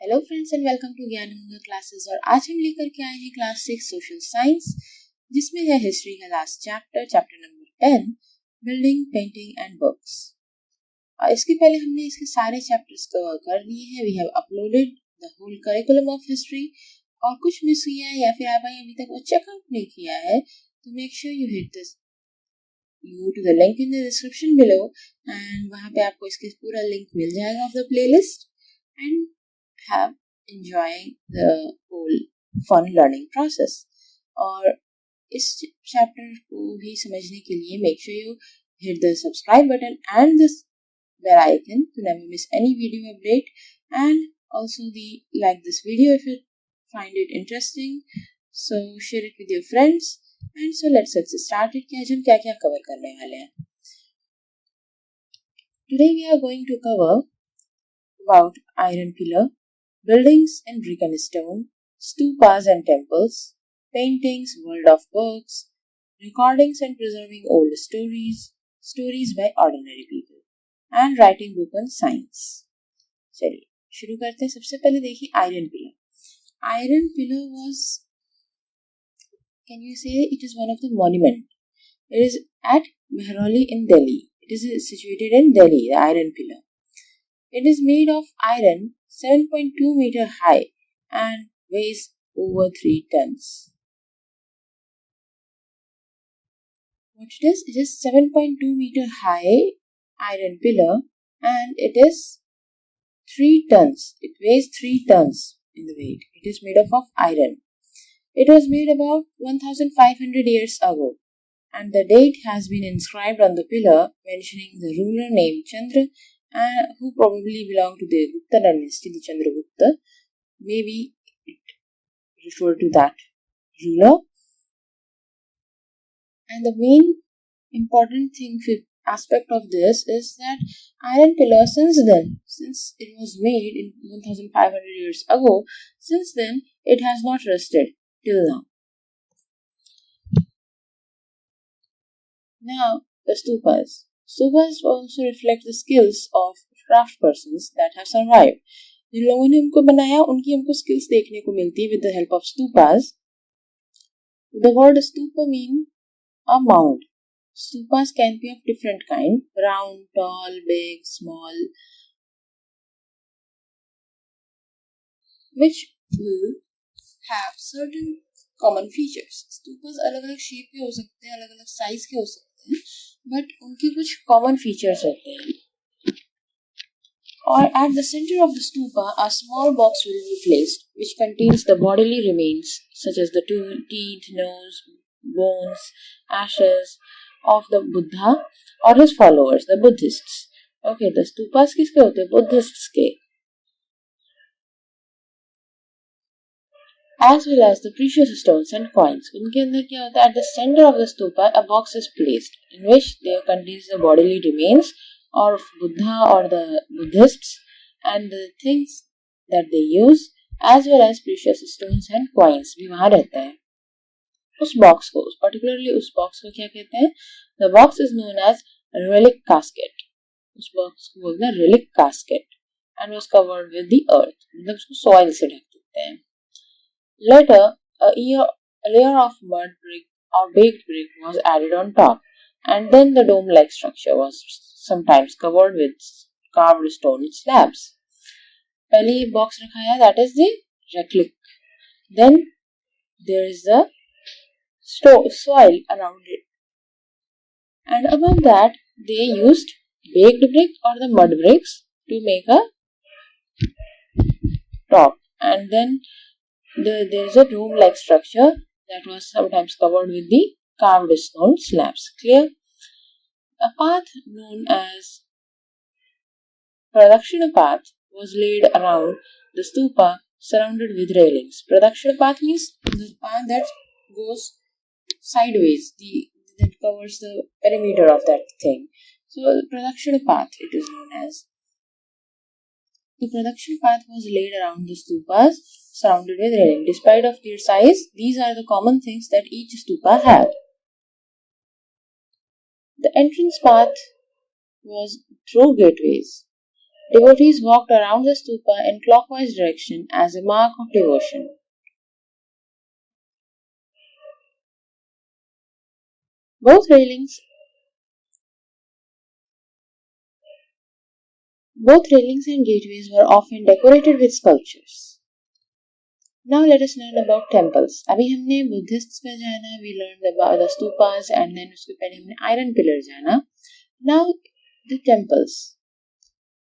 Hello friends and welcome to Gyan Ganga classes. और आज हम लेकर के आए हैं क्लास 6 सोशल साइंस, जिसमें है हिस्ट्री का last chapter number 10 building painting and books. इसके पहले हमने इसके सारे चैप्टर्स कवर कर दिए हैं। We have uploaded the whole curriculum of history. और कुछ मिस हुआ है या फिर आपने अभी तक वो चेकआउट नहीं किया है तो make sure you hit this go to the link in the description below and वहाँ पे आपको इसके पूरा लिंक मिल जाएगा of the playlist and have enjoying the whole fun learning process. और इस चैप्टर को भी समझने के लिए make sure you hit the subscribe button and this bell icon to never miss any video update, and also like this video if you find it interesting. So share it with your friends. And so let's get started कि आज हम क्या क्या cover करने वाले हैं. Today we are going to cover about iron pillar, buildings in brick and stone, stupas and temples, paintings, world of books, recordings and preserving old stories, stories by ordinary people, and writing book on science. चलिए शुरू करते हैं. सबसे पहले देखिए iron pillar. Iron pillar was, can you say it is one of the monument? It is at Mehrauli in Delhi. It is situated in Delhi, the iron pillar. It is made of iron 7.2 meter high and weighs over 3 tons. What it is? It is 7.2 meter high iron pillar and it is 3 tons. It weighs 3 tons in the weight. It is made up of iron. It was made about 1500 years ago, and the date has been inscribed on the pillar mentioning the ruler named Chandra, who probably belonged to the Gupta dynasty, the Chandragupta. Maybe it referred to that ruler. And the main important aspect of this is that iron pillar since it was made in 1500 years ago, since then it has not rusted till now. Now the stupas. Stupas also reflect the skills of craftspersons that have survived. जिन लोगों ने उनको बनाया उनकी हमको skills देखने को मिलती है with the help of stupas. The word stupa means a mound. Stupas can be of different kind: round, tall, big, small, which will have certain common features. Stupas अलग-अलग shape के हो सकते हैं, अलग-अलग size के हो सकते हैं, but उनके कुछ common features होते हैं. और at the center of the stupa, a small box will be placed, which contains the bodily remains such as the teeth, nose, bones, ashes of the Buddha or his followers, the Buddhists. Okay, the stupas किसके होते हैं? Buddhists के. As well as the precious stones and coins. उनके अंदर क्या होता है? At the center of the stupa, a box is placed in which there contains the bodily remains of Buddha or the Buddhists and the things that they use, as well as precious stones and coins भी वहाँ रहता है. उस box को, particularly उस box को क्या कहते हैं? The box is known as relic casket. उस box को बोलते हैं relic casket and was covered with the earth. मतलब उसको soil से ढक देते हैं. Later, a layer of mud brick or baked brick was added on top, and then the dome-like structure was sometimes covered with carved stone slabs. पहले ये box रखा है, that is the relic. Then there is the soil around it, and above that they used baked brick or the mud bricks to make a top, and then there is a dome-like structure that was sometimes covered with the carved stone slabs. Clear? A path known as Pradakshina path was laid around the stupa, surrounded with railings. Pradakshina path means the path that goes sideways, that covers the perimeter of that thing. So Pradakshina path it is known as. The Pradakshina path was laid around the stupas, surrounded with railing. Despite of their size, these are the common things that each stupa had. The entrance path was through gateways. Devotees walked around the stupa in clockwise direction as a mark of devotion. Both railings and gateways were often decorated with sculptures. Now let us learn about temples. अभी हमने Buddhists में जाना, we learned about the stupas and then उसके पहले हमने iron pillar जाना. Now the temples.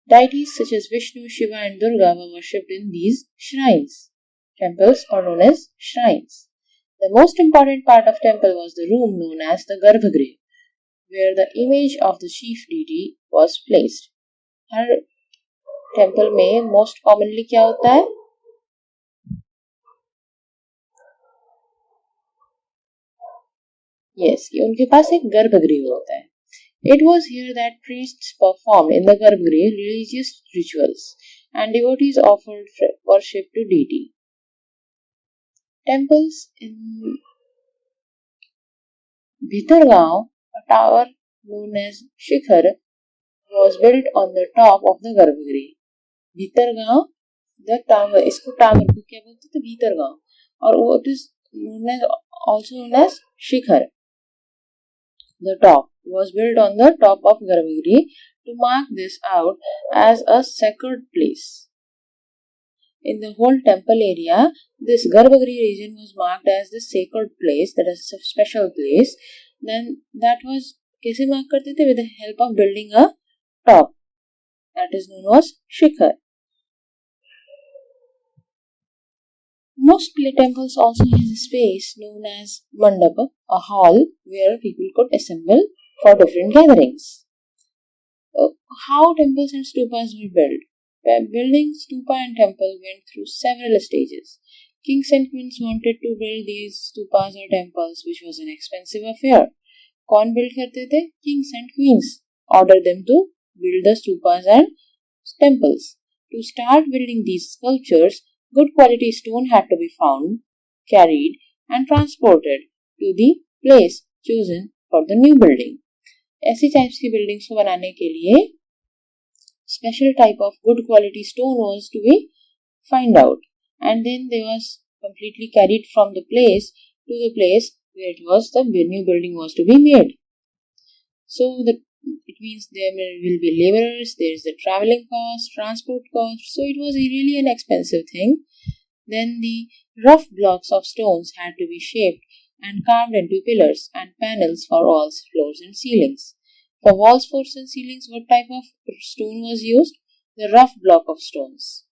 Deities such as Vishnu, Shiva and Durga were worshipped in these shrines. Temples are known as shrines. The most important part of temple was the room known as the Garbhagriha, where the image of the chief deity was placed. Her temple में most commonly क्या होता है? Yes, कि उनके पास एक गर्भगृह होता है. It was here that priests performed in the Garbhagriha religious rituals and devotees offered worship to deity. Temples in Bhitargaon, a tower known as Shikhar, was built on the top of the Garbhagriha. Bhitargaon, the tower, इसको tower को क्या बोलते थे? Bhitargaon, और वो it is also known as Shikhar. The top was built on the top of Garbhagriha to mark this out as a sacred place. In the whole temple area, this Garbhagriha region was marked as the sacred place, that is a special place. Then that was कैसे mark करते थे? With the help of building a top, that is known as Shikhar. Most temples also has a space known as mandapa, a hall where people could assemble for different gatherings. How temples and stupas were built? Building stupa and temple went through several stages. Kings and queens wanted to build these stupas or temples, which was an expensive affair. कौन build करते थे? Kings and queens ordered them to build the stupas and temples. To start building these sculptures, good quality stone had to be found, carried and transported to the place chosen for the new building. ऐसी types की buildings को बनाने के लिए special type of good quality stone was to be find out, and then they was completely carried from the place to the place where it was the new building was to be made. So it means there will be laborers, there is the traveling cost, transport cost, so it was really an expensive thing. Then the rough blocks of stones had to be shaped and carved into pillars and panels for walls, floors and ceilings. For walls, floors and ceilings, what type of stone was used? The rough block of stones.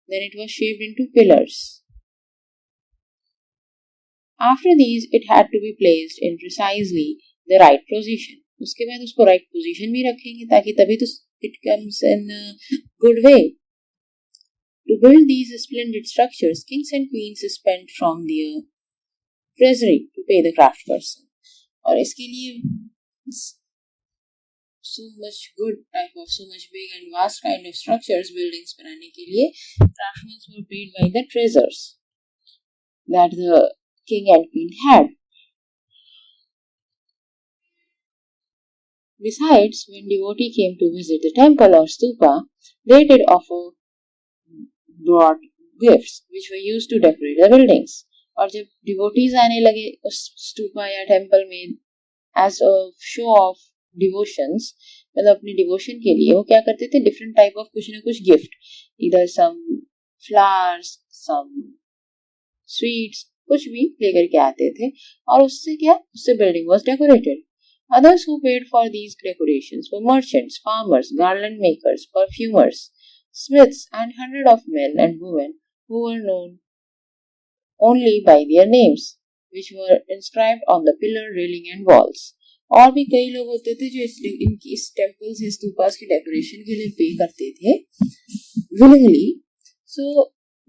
Then it was shaped into pillars. After these, it had to be placed in precisely the right position. उसके बाद उसको right position भी रखेंगे ताकि तभी तो it comes in a good way. To build these splendid structures, kings and queens spent from their treasury to pay the craftsperson. और इसके लिए so much good type of so much big and vast kind of structures buildings बनाने के लिए craftsmen were paid by the treasures that the king and queen had. Besides, when devotee came to visit the temple or stupa, they did offer brought gifts which were used to decorate the buildings. और जब devotees आने लगे उस stupa या temple में as a show of devotions, मतलब अपने devotion के लिए वो क्या करते थे? Different type of कुछ ना कुछ gift, either some flowers, some sweets, कुछ भी लेकर के आते थे और उससे क्या? उससे building was decorated. Others who paid for these decorations were merchants, farmers, garland makers, perfumers, smiths, and hundreds of men and women who were known only by their names, which were inscribed on the pillar, railing, and walls. और भी कई लोग होते थे जो इस temples या stupas की डेकोरेशन के लिए पे करते थे willingly. So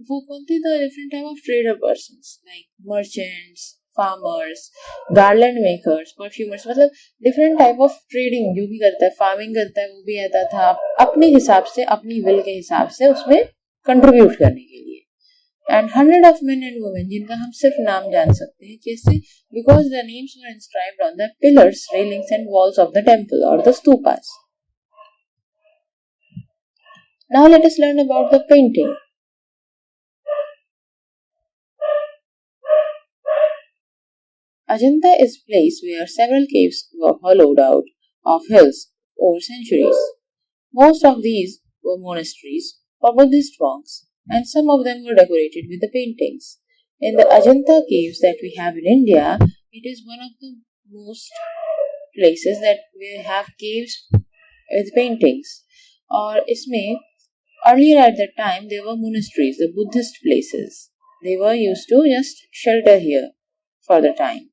वो कौन थे? The different type of trader persons like merchants, farmers, garland makers, perfumers, मतलब different type of trading जो भी करता है, farming करता है, वो भी आता था अपने हिसाब से, अपनी will के हिसाब से उसमें contribute करने के लिए. And hundred of men and women जिनका हम सिर्फ नाम जान सकते हैं कैसे? Because the names were inscribed on the pillars, railings and walls of the temple or the stupas. Now let us learn about the painting. Ajanta is a place where several caves were hollowed out of hills over centuries. Most of these were monasteries for Buddhist monks, and some of them were decorated with the paintings. In the Ajanta caves that we have in India, it is one of the most places that we have caves with paintings. Or इसमें earlier at that time there were monasteries, the Buddhist places. They were used to just shelter here for the time,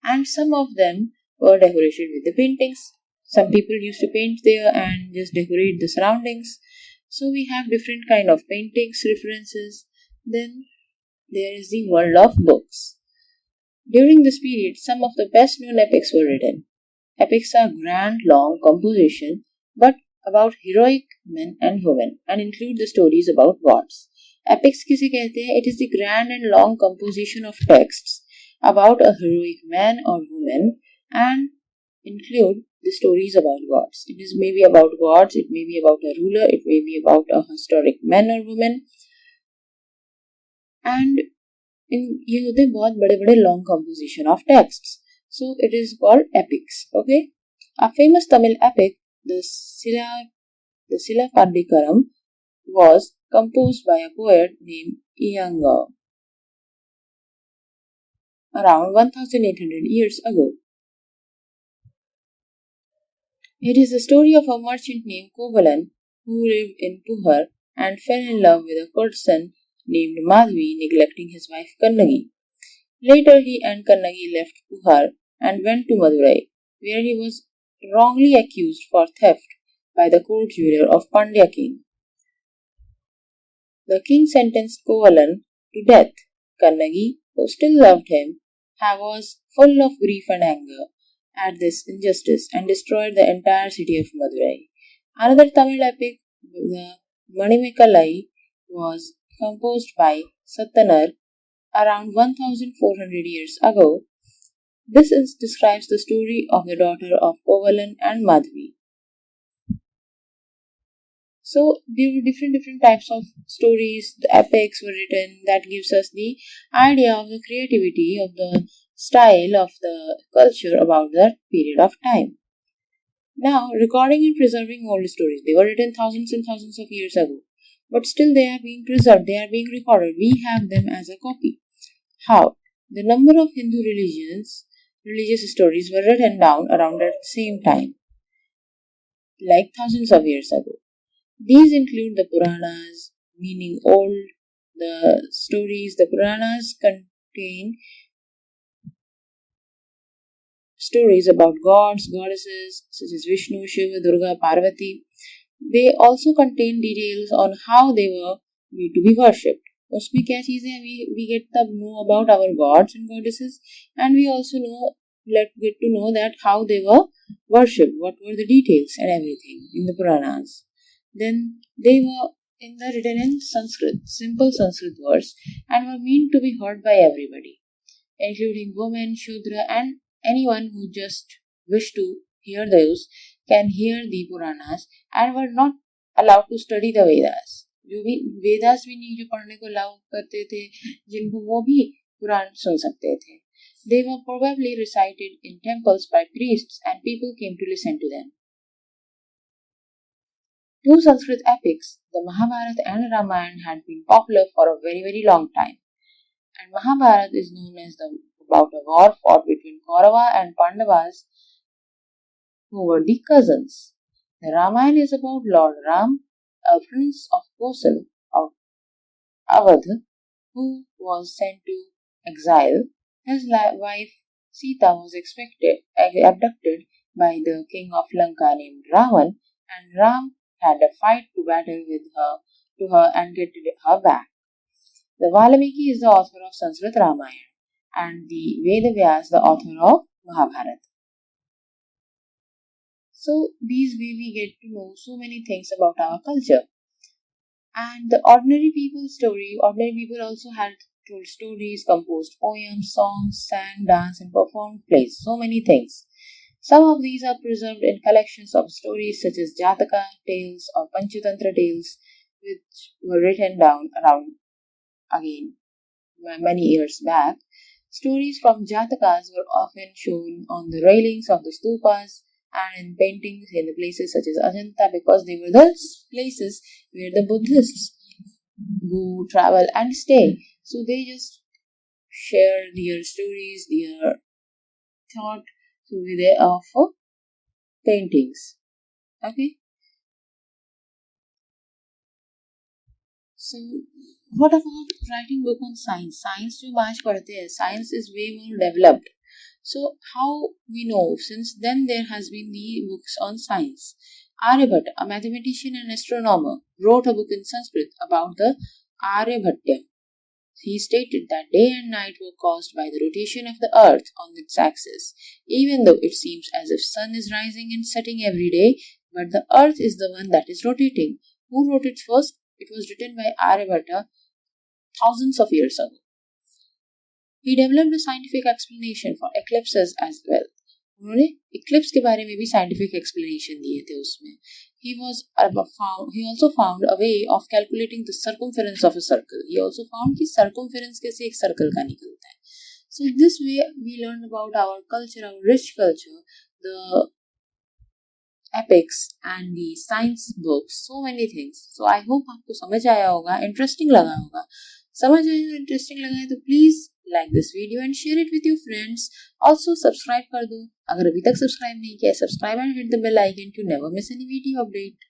and some of them were decorated with the paintings. Some people used to paint there and just decorate the surroundings. So we have different kind of paintings references. Then there is the world of books. During this period, some of the best known epics were written. Epics are grand, long composition, but about heroic men and women, and include the stories about gods. Epics किसे कहते हैं? It is the grand and long composition of texts about a heroic man or woman and include the stories about gods. It is maybe about gods, it may be about a ruler, it may be about a historic man or woman. And ये होते हैं बहुत बड़े बड़े long composition of texts. So it is called epics. Okay. A famous Tamil epic, the Silappatikaram, was composed by a poet named Iyengar around 1800 years ago. It is the story of a merchant named Kovalan who lived in Puhar and fell in love with a courtesan named Madhvi, neglecting his wife Kannagi. Later he and Kannagi left Puhar and went to Madurai, where he was wrongly accused for theft by the court jeweler of Pandya king. The king sentenced Kovalan to death. Kannagi, who still loved him, was full of grief and anger at this injustice and destroyed the entire city of Madurai. Another Tamil epic, the Manimekalai, was composed by Sattanar around 1400 years ago. This describes the story of the daughter of Kovalan and Madhvi. So there were different types of stories, the epics were written that gives us the idea of the creativity of the style of the culture about that period of time. Now, recording and preserving old stories, they were written thousands and thousands of years ago, but still they are being preserved, they are being recorded. We have them as a copy. How? The number of Hindu religious stories were written down around at the same time, like thousands of years ago. These include the Puranas, meaning old, the stories. The Puranas contain stories about gods, goddesses such as Vishnu, Shiva, Durga, Parvati. They also contain details on how they were made to be worshipped. उसमें क्या चीजें we get to know about our gods and goddesses, and we also get to know that how they were worshipped, what were the details and everything in the Puranas. Then they were written in Sanskrit, simple Sanskrit words, and were meant to be heard by everybody, including women, Shudra, and anyone who just wished to hear those can hear the Puranas and were not allowed to study the Vedas. जो भी वेदास भी नहीं जो पढ़ने को allow करते थे, जिनको वो भी कुरान सुन सकते थे. They were probably recited in temples by priests and people came to listen to them. Two Sanskrit epics, the Mahabharata and Ramayana, had been popular for a very long time. And Mahabharata is known as about a war fought between Kaurava and Pandavas, who were the cousins. The Ramayana is about Lord Ram, a prince of Kosal of Awadh, who was sent to exile. His wife Sita was abducted by the king of Lanka named Ravan, and Ram had a fight to battle with her and get her back. The Valmiki is the author of Sanskrit Ramayana and the Vedavyas the author of Mahabharata. So these way we get to know so many things about our culture. And the ordinary people also had told stories, composed poems, songs, sang, danced and performed plays, so many things. Some of these are preserved in collections of stories such as Jataka tales or Panchatantra tales, which were written down around again many years back. Stories from Jatakas were often shown on the railings of the stupas and in paintings in the places such as Ajanta because they were the places where the Buddhists go, travel, and stay. So they just share their stories, their thought through the way of paintings. Okay. So, what about writing book on science? Science जो आज पढ़ते हैं, science is way more developed. So, how we know? Since then, there has been the books on science. Aryabhatta, a mathematician and astronomer, wrote a book in Sanskrit about the Aryabhatyam. He stated that day and night were caused by the rotation of the earth on its axis, even though it seems as if sun is rising and setting every day, but the earth is the one that is rotating. Who wrote it first? It was written by Aryabhatta thousands of years ago. He developed a scientific explanation for eclipses as well. उन्होंने Eclipse के बारे में भी scientific explanation दिए थे उसमें. He also found a way of calculating the circumference of a circle. He also found कि circumference कैसे एक circle का निकलता है. So this way we learned about our culture, our rich culture, the epics and the science books, so many things. So I hope आपको समझ आया होगा, interesting लगा होगा. समझ आया और interesting लगा है तो please like this video and share it with your friends. Also subscribe कर दो. अगर अभी तक subscribe नहीं किया है, subscribe and hit the bell icon to never miss any video update.